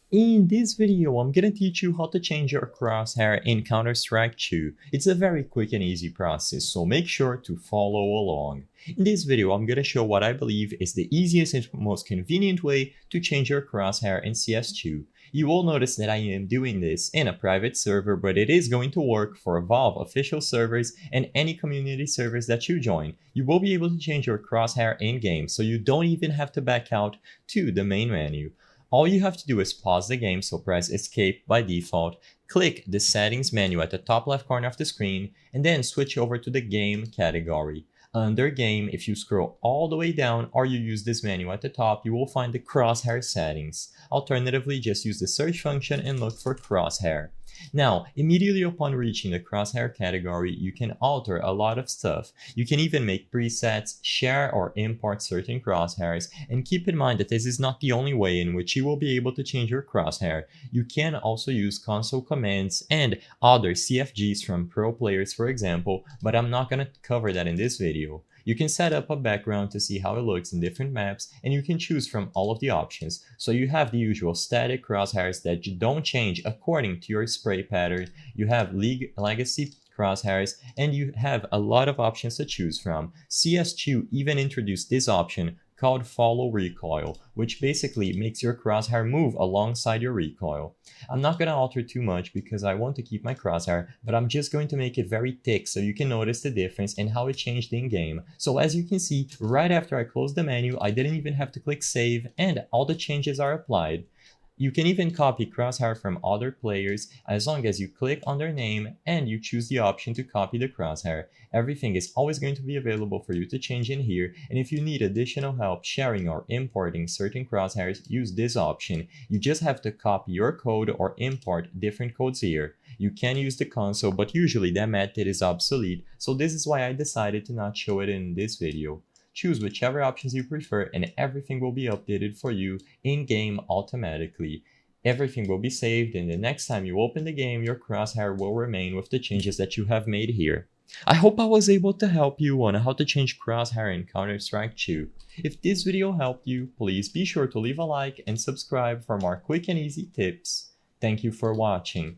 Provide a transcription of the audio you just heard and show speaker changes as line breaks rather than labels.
In this video, I'm gonna teach you how to change your crosshair in Counter-Strike 2. It's a very quick and easy process, so make sure to follow along. In this video, I'm gonna show what I believe is the easiest and most convenient way to change your crosshair in CS2. You will notice that I am doing this in a private server, but it is going to work for Valve official servers and any community servers that you join. You will be able to change your crosshair in-game, so you don't even have to back out to the main menu. All you have to do is pause the game, so press escape by default, click the settings menu at the top left corner of the screen, and then switch over to the game category. Under game, if you scroll all the way down or you use this menu at the top, you will find the crosshair settings. Alternatively, just use the search function and look for crosshair. Now, immediately upon reaching the crosshair category, you can alter a lot of stuff. You can even make presets, share or import certain crosshairs, and keep in mind that this is not the only way in which you will be able to change your crosshair. You can also use console commands and other CFGs from pro players, for example, but I'm not going to cover that in this video. You can set up a background to see how it looks in different maps, and you can choose from all of the options. So you have the usual static crosshairs that don't change according to your spray pattern, you have League Legacy crosshairs, and you have a lot of options to choose from. CS2 even introduced this option called follow recoil, which basically makes your crosshair move alongside your recoil. I'm not going to alter too much because I want to keep my crosshair, but I'm just going to make it very thick so you can notice the difference and how it changed in game. So as you can see, right after I closed the menu, I didn't even have to click save and all the changes are applied. You can even copy crosshair from other players as long as you click on their name and you choose the option to copy the crosshair. Everything is always going to be available for you to change in here, and if you need additional help sharing or importing certain crosshairs, use this option. You just have to copy your code or import different codes here. You can use the console, but usually that method is obsolete, so this is why I decided to not show it in this video. Choose whichever options you prefer and everything will be updated for you in-game automatically. Everything will be saved, and the next time you open the game, your crosshair will remain with the changes that you have made here. I hope I was able to help you on how to change crosshair in Counter-Strike 2. If this video helped you, please be sure to leave a like and subscribe for more quick and easy tips. Thank you for watching.